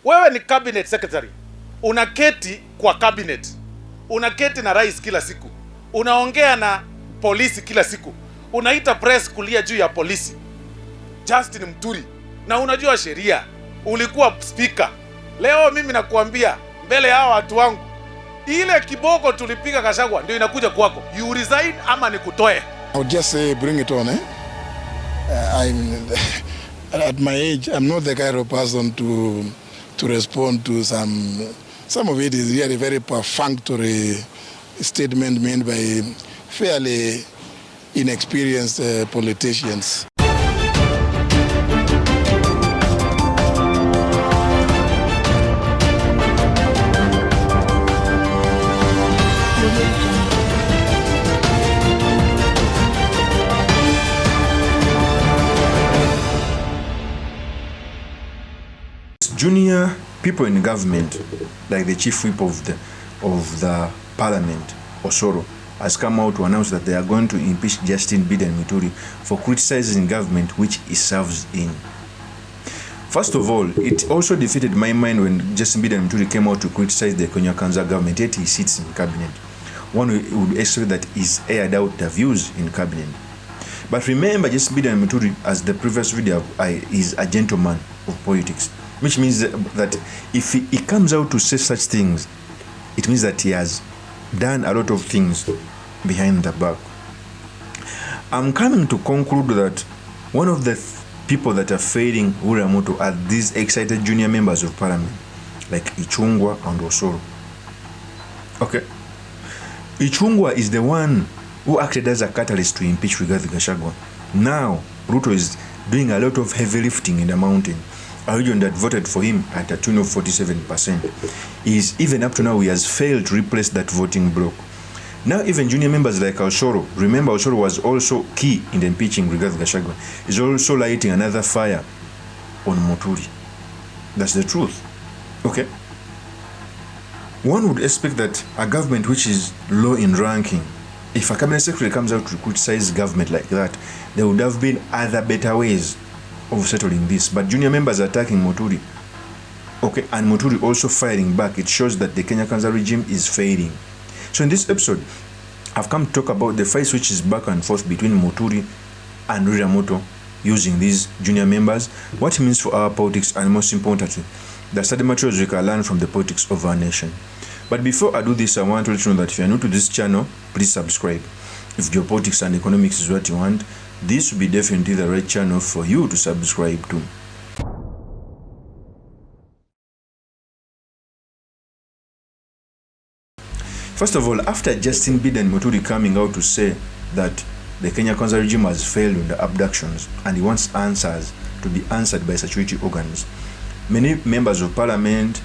Wewe ni cabinet secretary, unaketi kwa cabinet, unaketi na rais kila siku, unaongea na polisi kila siku, unaita press kulia juu ya polisi. Justin Muturi, na unajua sheria, ulikuwa speaker. Leo mimi nakuambia mbele ya watu wangu, ile kiboko tulipiga Gachagua ndio inakuja kwako. You resign ama nikutoe. I would just say bring it on, at my age, I'm not the kind of person to respond to some of it is really very perfunctory statement made by fairly inexperienced politicians. Junior people in government, like the chief whip of the parliament, Osoro, has come out to announce that they are going to impeach Justin Muturi for criticizing government which he serves in. First of all, it also defeated my mind when Justin Muturi came out to criticize the Kenya Kanza government, yet he sits in cabinet. One would expect that he's aired out the views in cabinet. But remember, Justin Muturi, as the previous video, is a gentleman of politics. Which means that if he comes out to say such things, it means that he has done a lot of things behind the back. I'm coming to conclude that one of the people that are failing William Ruto are these excited junior members of parliament, like Ichung'wah and Osoro. Okay. Ichung'wah is the one who acted as a catalyst to impeach Rigathi Gachagua. Now, Ruto is doing a lot of heavy lifting in the mountain. A region that voted for him at a tune of 47%. Even up to now, he has failed to replace that voting bloc. Now, even junior members like Osoro, remember Osoro was also key in the impeaching Rigathi Gachagua, is also lighting another fire on Muturi. That's the truth. Okay? One would expect that a government which is low in ranking, if a cabinet secretary comes out to criticize government like that, there would have been other better ways of settling this. But junior members attacking Muturi, okay, and Muturi also firing back. It shows that the Kenya Kanza regime is failing. So in this episode, I've come to talk about the fight which is back and forth between Muturi and William Ruto using these junior members, what it means for our politics, and most importantly, the study materials we can learn from the politics of our nation. But before I do this, I want to let you know that if you are new to this channel, please subscribe. If geopolitics and economics is what you want, this will be definitely the right channel for you to subscribe to. First of all, after Justin Muturi coming out to say that the Kenya Kanza regime has failed in the abductions and he wants answers to be answered by security organs, many members of parliament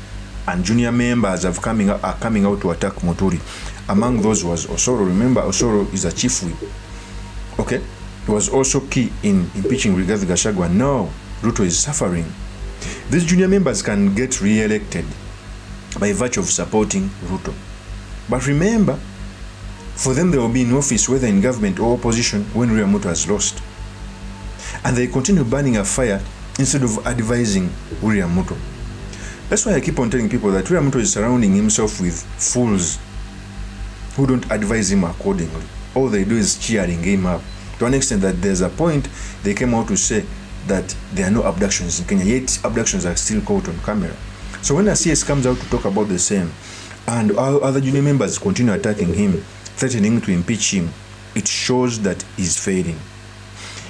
and junior members are coming out to attack Muturi. Among those was Osoro. Remember, Osoro is a chief whip. Okay? He was also key in impeaching Rigathi Gachagua. Now, Ruto is suffering. These junior members can get re-elected by virtue of supporting Ruto. But remember, for them they will be in office whether in government or opposition when William Ruto has lost. And they continue burning a fire instead of advising William Ruto. That's why I keep on telling people that William Ruto is surrounding himself with fools who don't advise him accordingly. All they do is cheering him up. To an extent that there's a point they came out to say that there are no abductions in Kenya, yet abductions are still caught on camera. So when a CS comes out to talk about the same, and other junior members continue attacking him, threatening to impeach him, it shows that he's failing.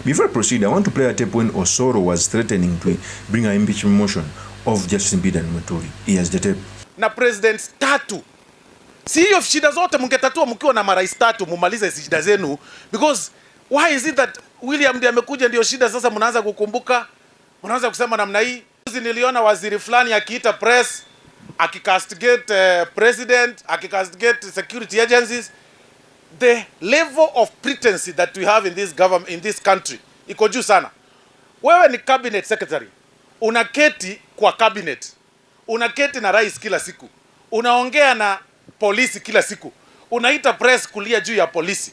Before I proceed, I want to play a tape when Osoro was threatening to bring an impeachment motion of Justin Muturi. Here's the tape. Na presidents tatu. Si hiyo shida zote mngetatua mkiwa na marais tatu mumalize shida zenu, because why is it that William ndiye amekuja ndio shida sasa mnaanza kukumbuka? Mnaanza kusema namna hii. Niliona waziri fulani akiita press, akicastigate president, akicastigate security agencies. The level of pretense that we have in this government, in this country, iko juu sana. Wewe ni cabinet secretary, unaketi kwa cabinet, unaketi na rais kila siku, unaongea na polisi kila siku, unaita press kulia juu ya polisi.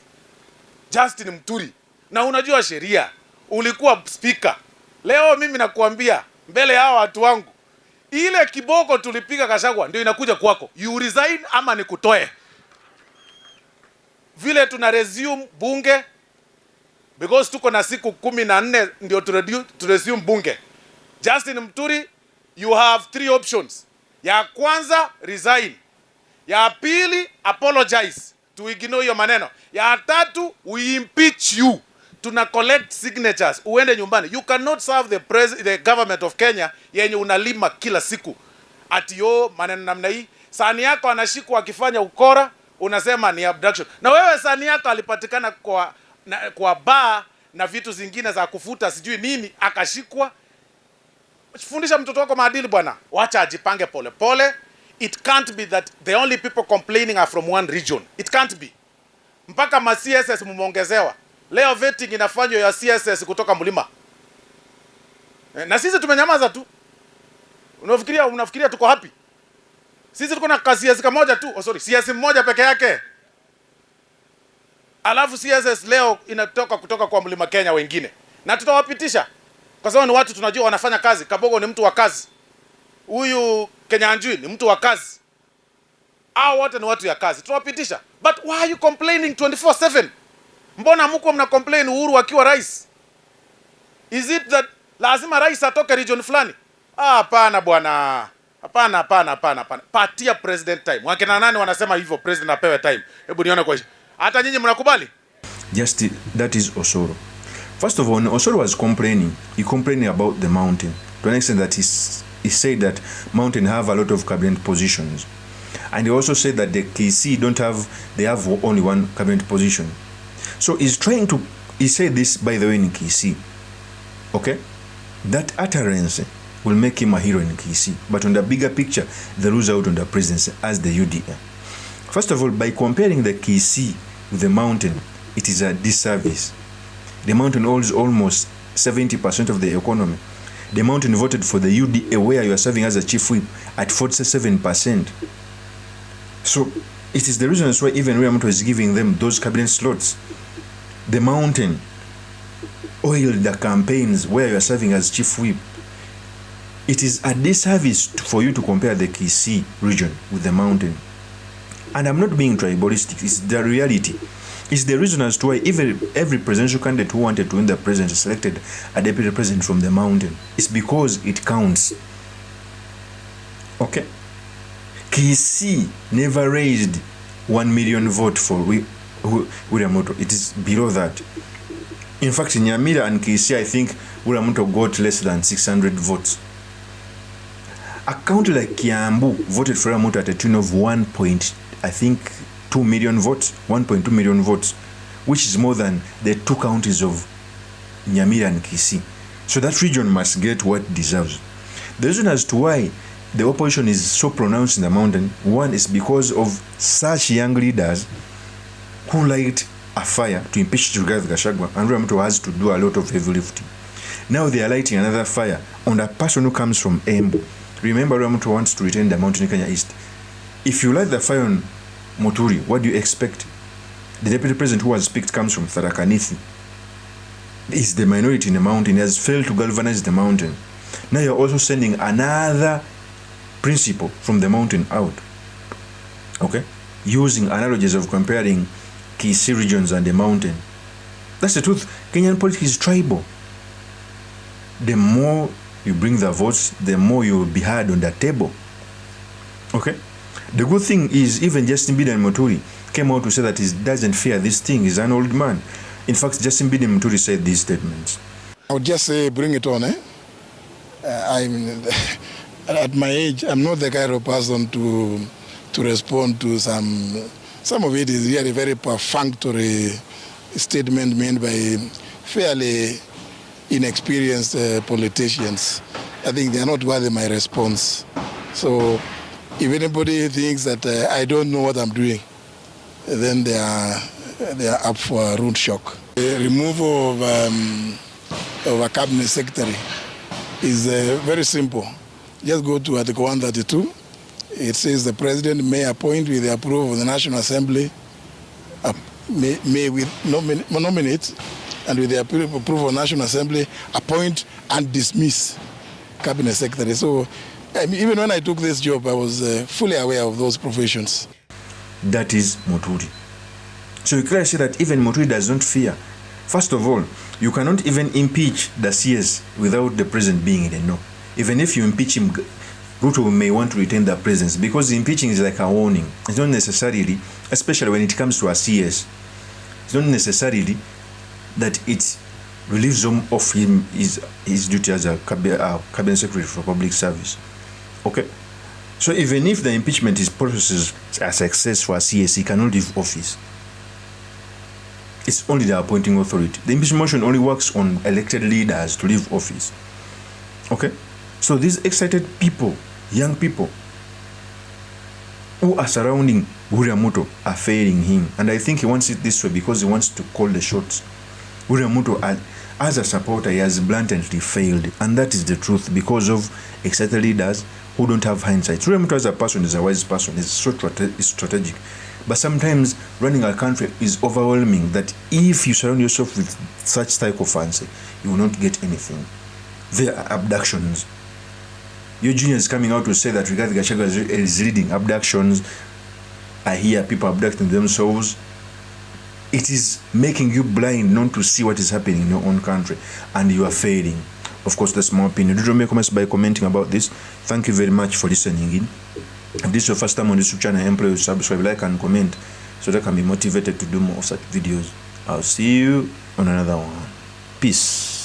Justin Muturi, na unajua sheria, ulikuwa speaker. Leo mimi nakuambia mbele ya watu wangu, Ile kiboko tulipiga Gachagua ndio inakuja kwako. You resign ama nikutoe. Vile tuna resume bunge because tuko na siku 14 ndio to resume bunge. Justin Muturi, you have 3 options. Ya kwanza, resign. Ya pili, apologize. To ignore your maneno. Ya tatu, we impeach you. Tuna collect signatures. Uende nyumbani. You cannot serve the government of Kenya yenye unalima kila siku. Ati yo maneno namna hii. Sani yako anashikwa akifanya ukora, unasema ni abduction. Na wewe sani yako alipatikana kwa bar na vitu zingine za kufuta sijui nini, akashikwa. Fundisha mtoto wako maadili bwana. Wacha ajipange pole pole. It can't be that the only people complaining are from one region. It can't be. Mpaka ma CSS mumeongezewa. Leo vetting inafanywa ya CSS kutoka mlima. Na sisi tumenyamaza tu. Unafikiria tuko happy? Sisi tuko na CSS moja tu. CSS mmoja peke yake. Alafu CSS leo kutoka kwa mlima Kenya wengine. Na tutawapitisha. Kwa sababu ni watu tunajua wanafanya kazi. Kabogo ni mtu wa kazi. Huyu Kenyanjui ni mtu wa kazi. Hao wote ni watu ya kazi. Tunawapitisha. But why are you complaining 24/7? Mbona mko mna complain Uhuru akiwa rais? Is it that lazima rais atoke region fulani? Hapana bwana. Hapana. Patia president time. Wakina nani wanasema hivyo president apewe time? Hebu nione kwa hiyo. Hata nyinyi mnakubali? Just that is Osoro. First of all, when Osoro was complaining, he complaining about the mountain. To an extent that he said that mountain have a lot of cabinet positions. And he also said that the KC they have only one cabinet position. So he said this, by the way, in KC. Okay? That utterance will make him a hero in KC. But on the bigger picture, they lose out on the presidency as the UDA. First of all, by comparing the KC with the mountain, it is a disservice. The mountain holds almost 70% of the economy. The mountain voted for the UDA, where you are serving as a chief whip, at 47%. So it is the reason why even William Ruto is giving them those cabinet slots. The mountain oiled the campaigns where you are serving as chief whip. It is a disservice for you to compare the KC region with the mountain. And I'm not being tribalistic, it's the reality. It's the reason as to why even every presidential candidate who wanted to win the presidency selected a deputy president from the mountain. It's because it counts. Okay? KC never raised 1 million vote for William Ruto. It is below that. In fact, in Nyamira and KC, I think William Ruto got less than 600 votes. A county like Kiambu voted for William Ruto at a tune of 1.2 million votes, 1.2 million votes, which is more than the 2 counties of Nyamira and Kisii. So that region must get what it deserves. The reason as to why the opposition is so pronounced in the mountain, one is because of such young leaders who light a fire to impeach Rigathi Gachagua, and William Ruto has to do a lot of heavy lifting. Now they are lighting another fire on a person who comes from Embu. Remember, William Ruto wants to retain the mountain in Kenya East. If you light the fire on MUTURI, what do you expect? The deputy president who has picked comes from Tharaka Nithi. Is the minority in the mountain, he has failed to galvanize the mountain. Now you're also sending another principle from the mountain out. Okay? Using analogies of comparing Kisii regions and the mountain. That's the truth. Kenyan politics is tribal. The more you bring the votes, the more you will be hard on the table. Okay? The good thing is even Justin Biden and MUTURI came out to say that he doesn't fear this thing. He's an old man. In fact, Justin Biden and MUTURI said these statements. I would just say, bring it on. At my age, I'm not the kind of person to respond to some of it is really very perfunctory statement made by fairly inexperienced politicians. I think they are not worthy my response. So if anybody thinks that I don't know what I'm doing, then they are up for a rude shock. The removal of a cabinet secretary is very simple. Just go to Article 132. It says the president may appoint with the approval of the National Assembly, nominate, and with the approval of the National Assembly, appoint and dismiss cabinet secretary. So I mean, even when I took this job, I was fully aware of those professions. That is Muturi. So you clearly see that even Muturi does not fear. First of all, you cannot even impeach the CS without the president being in the know. Even if you impeach him, Ruto may want to retain the presence, because impeaching is like a warning. It's not necessarily, especially when it comes to a CS, it's not necessarily that it relieves him of him his duty as a cabinet secretary for public service. Okay, so even if the impeachment is processed as success for a CS, he cannot leave office. It's only the appointing authority. The impeachment motion only works on elected leaders to leave office. Okay, so these excited people, young people who are surrounding William Ruto are failing him, and I think he wants it this way because he wants to call the shots. William Ruto, as a supporter, he has blatantly failed, and that is the truth, because of excited leaders who don't have hindsight. William Ruto as a person is a wise person, is strategic, but sometimes running a country is overwhelming, that if you surround yourself with such sycophants, you will not get anything. There are abductions. Your junior is coming out to say that Rigathi Gachagua is leading abductions. I hear people abducting themselves. It is making you blind not to see what is happening in your own country, and you are failing. Of course, that's my opinion. Do make comments by commenting about this. Thank you very much for listening in. If this is your first time on this channel, please subscribe, like, and comment so that I can be motivated to do more of such videos. I'll see you on another one. Peace.